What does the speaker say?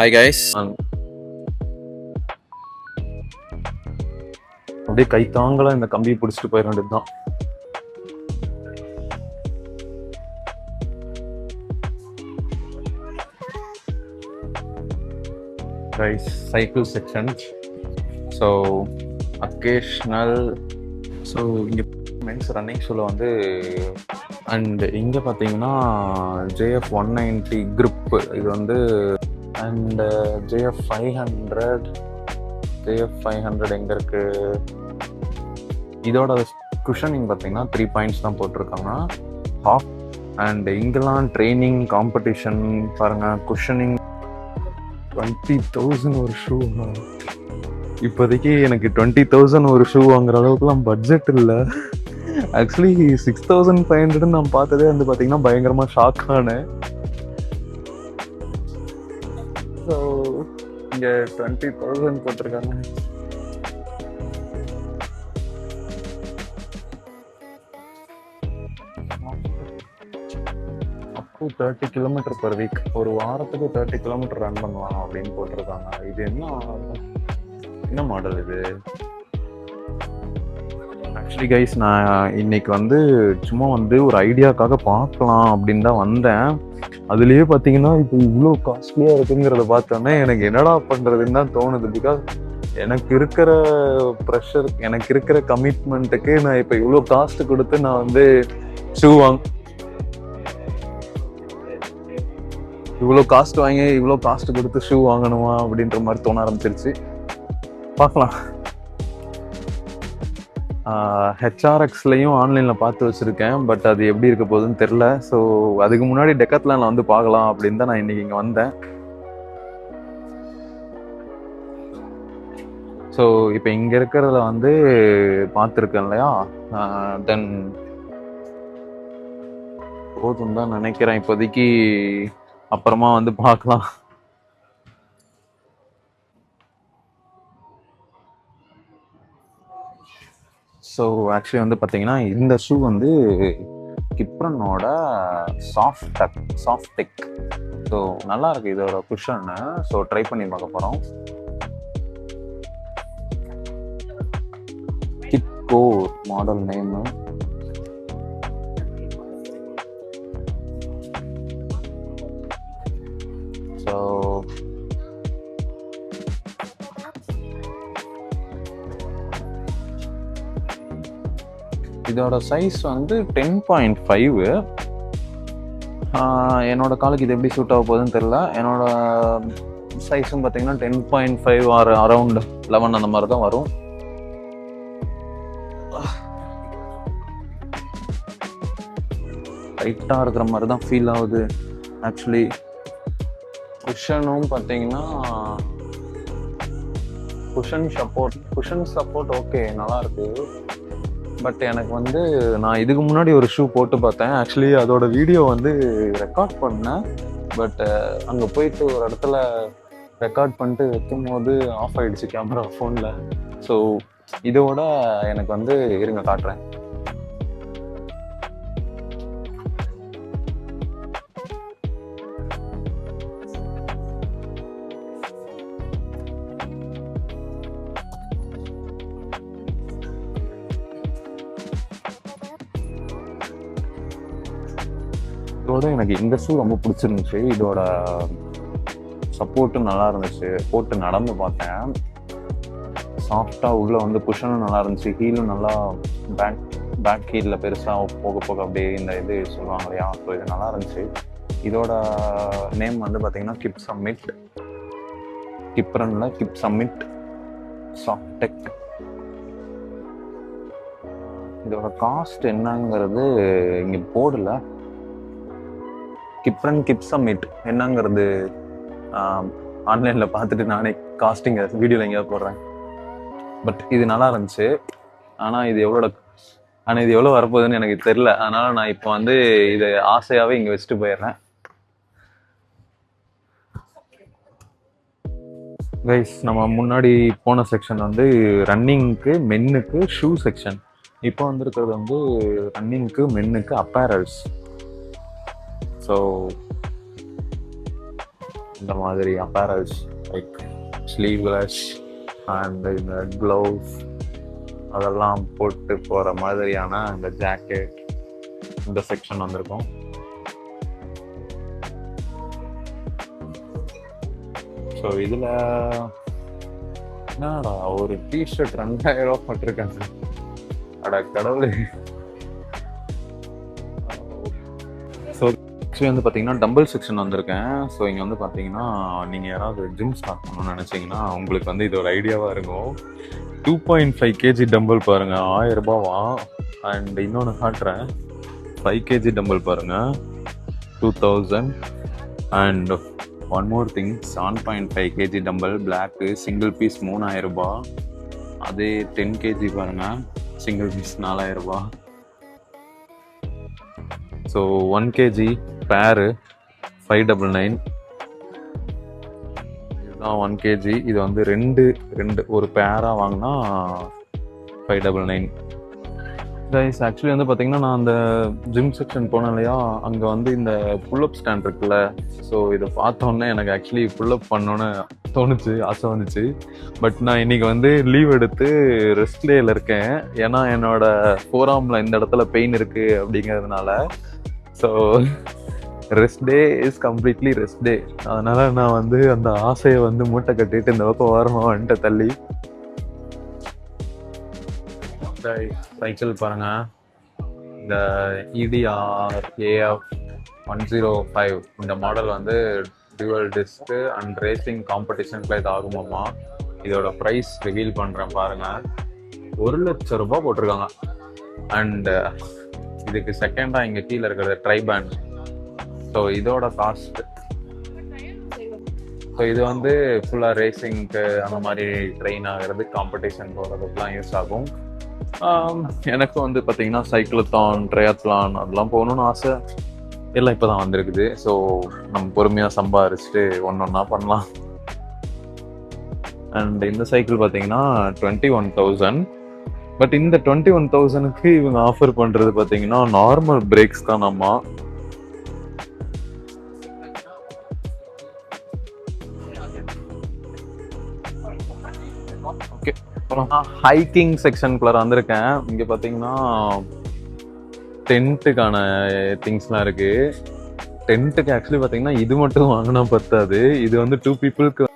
Hi guys. அப்படியே கை தாங்கலாம் இந்த கம்பியை பிடிச்சிட்டு போயிட வேண்டியதுதான். Guys, cycle section. So occasional. So இங்கே மென்ஸ் ரன்னிங் ஷூவில் வந்து அண்ட் இங்கே பார்த்தீங்கன்னா JF 190 grip இது வந்து அண்ட் JF 500 எங்கே இருக்குது? இதோட குஷனிங் பார்த்தீங்கன்னா 3 பாயிண்ட்ஸ் தான் போட்டிருக்காங்க. ஹாஃப் அண்ட் இங்கெல்லாம் ட்ரைனிங் காம்படிஷன் பாருங்கள். குஷனிங் 20,000 ஒரு ஷூ. இப்போதைக்கு எனக்கு 20,000 ஒரு ஷூ வாங்குற அளவுக்குலாம் பட்ஜெட் இல்லை. ஆக்சுவலி 6,500 நான் பார்த்ததே வந்து பார்த்தீங்கன்னா பயங்கரமாக ஷாக் ஆனேன். ஸோ இங்கே 20,000 போட்டிருக்காங்க. அப்பு 30 கிலோமீட்டர் பர் வீக், ஒரு வாரத்துக்கு 30 கிலோமீட்டர் ரன் பண்ணலாம் அப்படின்னு போட்டிருக்காங்க. இது என்ன மாடல் இது? ஆக்சுவலி கைஸ், நான் இன்னைக்கு வந்து சும்மா வந்து ஒரு ஐடியாக்காக பார்க்கலாம் அப்படின்னு தான் வந்தேன். அதுலேயே பார்த்தீங்கன்னா இப்போ இவ்வளோ காஸ்ட்லியாக இருக்குங்கிறத பார்த்தோன்னே எனக்கு என்னடா பண்ணுறதுன்னு தான் தோணுது. பிகாஸ் எனக்கு இருக்கிற ப்ரெஷர், எனக்கு இருக்கிற கமிட்மெண்ட்டுக்கு நான் இப்போ இவ்வளோ காஸ்ட் கொடுத்து நான் வந்து ஷூ இவ்வளோ காஸ்ட் வாங்கி இவ்வளோ காஸ்ட் கொடுத்து ஷூ வாங்கணுமா அப்படின்ற மாதிரி தோண ஆரம்பிச்சிருச்சு. பார்க்கலாம். HRXலையும் ஆன்லைனில் பார்த்து வச்சுருக்கேன். பட் அது எப்படி இருக்க போகுதுன்னு தெரில. ஸோ அதுக்கு முன்னாடி டெக்காத்லானில் வந்து பார்க்கலாம் அப்படின்னு தான் நான் இன்றைக்கி இங்கே வந்தேன். ஸோ இப்போ இங்கே இருக்கிறத வந்து பார்த்துருக்கேன் இல்லையா, தென் போதும் தான் நினைக்கிறேன் இப்போதைக்கு. அப்புறமா வந்து பார்க்கலாம். ஸோ ஆக்சுவலி வந்து பார்த்தீங்கன்னா இந்த ஷூ வந்து கிப்ரனோட சாஃப்ட் டெக். ஸோ நல்லா இருக்கு இதோட குஷன்னு. ஸோ ட்ரை பண்ணி பார்க்க போகிறோம். கிப்கோ மாடல் நேமு. ஸோ இதோட சைஸ் வந்து 10.5. என்னோட காலுக்கு இது எப்படி சூட் ஆக போகுதுன்னு தெரியல. என்னோட சைஸும் பார்த்தீங்கன்னா 10.5 ஆர் அரௌண்ட் 11 அந்த மாதிரி தான் வரும். டைட்டாக இருக்கிற மாதிரி தான் ஃபீல் ஆகுது ஆக்சுவலி. குஷனும் பார்த்தீங்கன்னா குஷன் சப்போர்ட் ஓகே, நல்லா இருக்கு. பட் எனக்கு வந்து நான் இதுக்கு முன்னாடி ஒரு ஷூ போட்டு பார்த்தேன். ஆக்சுவலி அதோட வீடியோ வந்து ரெக்கார்ட் பண்ணேன். பட் அங்கே போயிட்டு ஒரு இடத்துல ரெக்கார்ட் பண்ணிட்டு வைக்கும் போது ஆஃப் ஆகிடுச்சு கேமரா ஃபோனில். ஸோ இதோட எனக்கு வந்து இருங்க காட்டுறேன். இதோட எனக்கு இந்த ஷூ ரொம்ப பிடிச்சிருந்துச்சு. இதோட சப்போர்ட்டும் நல்லா இருந்துச்சு. போட்டு நடந்து பார்த்தேன். சாஃப்டாக உள்ள வந்து குஷனும் நல்லா இருந்துச்சு. ஹீலும் நல்லா பேக் ஹீலில் பெருசாக போக போக அப்படியே இந்த இது சொல்லுவாங்க இல்லையா, ஸோ இது நல்லா இருந்துச்சு. இதோட நேம் வந்து பார்த்தீங்கன்னா கிப்ரனில் கிப் சம்மிட் சாஃப்ட் டெக். இதோட காஸ்ட் என்னங்கிறது இங்கே போடல. கிப் சம்மிட் என்னங்கிறது ஆன்லைனில் பார்த்துட்டு நானே காஸ்டிங் வீடியோவில் எங்கேயாவது போடுறேன். பட் இது நல்லா இருந்துச்சு. ஆனால் இது எவ்வளோ வரப்போகுதுன்னு எனக்கு தெரில. அதனால் நான் இப்போ வந்து இதை ஆசையாகவே இங்கே வச்சுட்டு போயிடுறேன். கைஸ், நம்ம முன்னாடி போன செக்ஷன் வந்து ரன்னிங்க்கு மென்னுக்கு ஷூ செக்ஷன். இப்போ வந்துருக்கிறது வந்து ரன்னிங்க்கு மென்னுக்கு அப்பேரல்ஸ். ஸோ இந்த மாதிரி அப்பேரல்ஸ் லைக் ஸ்லீவ்லெஸ் அண்ட் இந்த க்ளவுஸ் அதெல்லாம் போட்டு போகிற மாதிரியான இந்த ஜாக்கெட் இந்த செக்ஷன் வந்திருக்கும். ஸோ இதில் என்னடா ஒரு டிஷர்ட் 2000 ரூபா போட்டிருக்காங்க. அட கடவுளே. ஸோ ஆக்சுவலி வந்து பார்த்தீங்கன்னா டம்பிள் செக்ஷன் வந்திருக்கேன். ஸோ இங்கே வந்து பார்த்தீங்கன்னா நீங்கள் யாராவது ஜிம் ஸ்டார்ட் பண்ணணும்னு நினச்சிங்கன்னா உங்களுக்கு வந்து இது ஒரு ஐடியாவாக இருக்கும். 2.5 kg டம்பிள் பாருங்கள், 1000 ரூபாவா. அண்ட் இன்னொன்று காட்டுறேன், 5 kg டம்பிள் பாருங்கள், 2000. And one more thing, 7.5 kg dumbbell black single piece 3000 ரூபாய். அதே 10 kg பாருங்க, சிங்கிள் பீஸ் 4000 ரூபாய். ஸோ 1 kg பேரு 599. இதுதான் 1 kg. இது வந்து ரெண்டு ஒரு பேராக வாங்கினா 599. கைஸ் ஆக்சுவலி வந்து பார்த்தீங்கன்னா நான் அந்த ஜிம் செக்ஷன் போனேன் இல்லையா, அங்கே வந்து இந்த புல்லப் ஸ்டாண்ட் இருக்குல்ல. ஸோ இதை பார்த்தோன்னே எனக்கு ஆக்சுவலி புல்லப் பண்ணோன்னு தோணுச்சு, ஆசை வந்துச்சு. பட் நான் இன்னைக்கு வந்து லீவ் எடுத்து ரெஸ்ட் டேயில் இருக்கேன். ஏன்னா என்னோட ஃபோராமில் இந்த இடத்துல பெயின் இருக்குது அப்படிங்கிறதுனால. So rest day is completely rest டே. அதனால் நான் வந்து அந்த ஆசையை வந்து மூட்டை கட்டிட்டு இந்த பக்கம் வரணும் வந்துட்டு தள்ளி. சைக்கிள் பாருங்க, இந்த EDR AF 105 இந்த மாடல் வந்து டியூவல் டிஸ்க் அண்ட் ரேசிங் காம்படிஷனுக்குள்ள இது ஆகுமாமா. இதோட ப்ரைஸ் ரிவீல் பண்ணுறேன் பாருங்க, 1,00,000 ரூபாய் போட்டிருக்காங்க. அண்ட் இதுக்கு செகண்டாக இங்கே கீழே இருக்கிறது ட்ரைபேண்ட். ஸோ இதோட காஸ்ட், ஸோ இது வந்து ஃபுல்லாக ரேசிங்க்கு அந்த மாதிரி ட்ரெயின் ஆகிறது, காம்படிஷன் போகிறதுக்குலாம் யூஸ் ஆகும். எனக்கு வந்து பார்த்தீங்கன்னா சைக்கிளத்தான், ட்ரையாத்லான் அதெல்லாம் போகணுன்னு ஆசை. எல்லாம் இப்போ தான் வந்திருக்குது. ஸோ நம்ம பொறுமையாக சம்பாரிச்சுட்டு ஒன்றா பண்ணலாம். அண்ட் இந்த சைக்கிள் பார்த்தீங்கன்னா 21,000. பட் இந்த 21,000க்கு இவங்க ஆஃபர் பண்ணுறது பார்த்தீங்கன்னா நார்மல் பிரேக்ஸ் தான். நம்ம ஓகே, ஹைக்கிங் செக்ஷனுக்குள்ள வந்திருக்கேன். இங்கே பார்த்தீங்கன்னா டென்ட்டுக்கான திங்ஸ்லாம் இருக்குது. டென்ட்டுக்கு ஆக்சுவலி பார்த்தீங்கன்னா இது மட்டும் வாங்கினா பத்தாது. இது வந்து 2 பீப்புளுக்கு